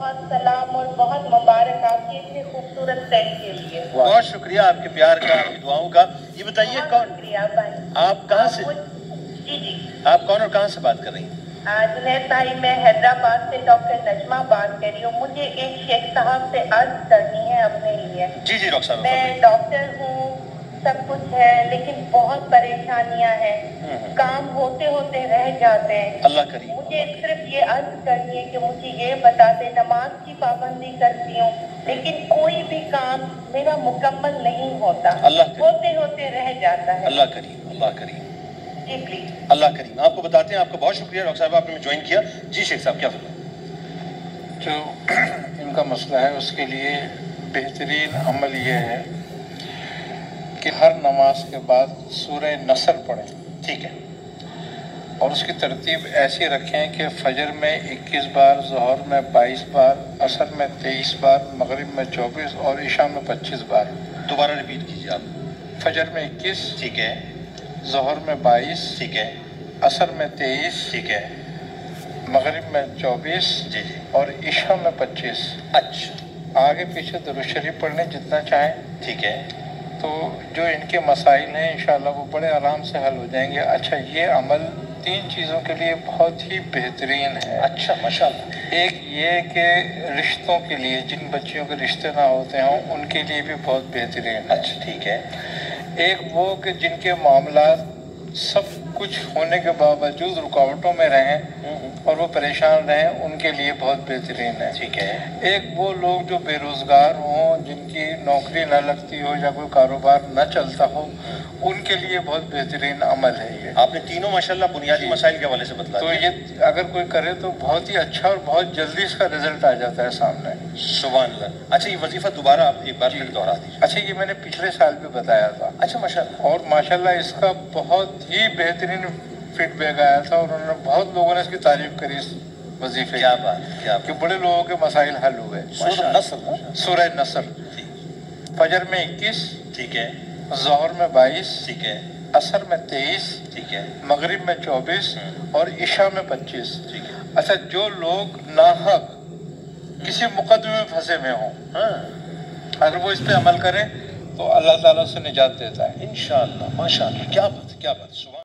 بہت سلام اور بہت مبارک آپ کے اتنے خوبصورت سیٹ کے لیے. بہت شکریہ آپ کے پیار کا، آپ کی دعاؤں کا. یہ بتائیے شکریہ بھائی. آپ کہاں سے؟ جی آپ کون اور کہاں سے بات کر رہی ہیں؟ جنید بھائی میں حیدرآباد سے ڈاکٹر نجمہ بات کر رہی ہوں. مجھے ایک شیخ صاحب سے عرض کرنی ہے اپنے لیے. جی ڈاکٹر صاحب. میں ڈاکٹر ہوں، سب کچھ ہے، لیکن بہت پریشانیاں ہیں. کام ہوتے ہوتے رہ جاتے ہیں. اللہ کریم. مجھے صرف یہ عرض کرنی ہے کہ مجھے یہ بتا دیں، نماز کی پابندی کرتی ہوں لیکن کوئی بھی کام میرا مکمل نہیں ہوتا. ہوتے ہوتے رہ جاتا ہے. اللہ کریم، اللہ کریم. جی پلیز. اللہ کریم. آپ کو بتاتے ہیں. آپ کا بہت شکریہ ڈاکٹر صاحب، آپ نے جوائن کیا. جی شیخ صاحب کیا فرمائیں؟ جو ان کا مسئلہ ہے اس کے لیے بہترین عمل یہ ہے کہ ہر نماز کے بعد سورہ نصر پڑھیں. ٹھیک ہے. اور اس کی ترتیب ایسی رکھیں کہ فجر میں 21 بار، ظہر میں 22 بار، عصر میں 23 بار، مغرب میں 24 اور عشاء میں 25 بار. دوبارہ ریپیٹ کیجیے آپ. فجر میں 21. ٹھیک ہے. ظہر میں 22. ٹھیک ہے. عصر میں 23. ٹھیک ہے. مغرب میں 24. جی اور عشاء میں 25. اچھا. آگے پیچھے درود شریف پڑھنے جتنا چاہیں. ٹھیک ہے. تو جو ان کے مسائل ہیں انشاءاللہ وہ بڑے آرام سے حل ہو جائیں گے. اچھا، یہ عمل 3 چیزوں کے لیے بہت ہی بہترین ہے. اچھا ماشاءاللہ. ایک یہ کہ رشتوں کے لیے، جن بچیوں کے رشتے نہ ہوتے ہوں ان کے لیے بھی بہت بہترین ہے. اچھا ٹھیک ہے. ایک وہ کہ جن کے معاملات سب کچھ ہونے کے باوجود رکاوٹوں میں رہیں اور وہ پریشان رہیں، ان کے لیے بہت بہترین ہے. ٹھیک ہے. ایک وہ لوگ جو بے روزگار ہوں، جن کی نوکری نہ لگتی ہو یا کوئی کاروبار نہ چلتا ہو، ان کے لیے بہت بہترین عمل ہے یہ. آپ نے تینوں ماشاءاللہ بنیادی مسائل کے حوالے سے بتلا تو دیا. یہ اگر کوئی کرے تو بہت ہی اچھا اور بہت جلدی اس کا رزلٹ آ جاتا ہے سامنے. سبحان اللہ. اچھا، یہ وظیفہ دوبارہ آپ ایک بار پھر دوہرا دیجیے. اچھا، یہ میں نے پچھلے سال بھی بتایا تھا. اچھا ماشاءاللہ. اور ماشاءاللہ اس کا بہت ہی بہترین فیڈ بیک آیا تھا اور انہوں نے بہت لوگوں نے اس کی تعریف کری اس وظیفے. کیا بات، کیا کہ بڑے لوگوں کے مسائل حل ہوئے. سورہ نصر. فجر میں 21. ٹھیک ہے. ظہر میں 22. ٹھیک ہے. عصر میں 23. ٹھیک ہے. مغرب میں 24 اور عشاء میں 25. ٹھیک ہے. اچھا، جو لوگ ناحق کسی مقدمے میں پھنسے ہوئے ہوں، اگر وہ اس پہ عمل کریں تو اللہ تعالیٰ سے نجات دیتا ہے انشاءاللہ. ماشاءاللہ. کیا بات، کیا بات. سبحان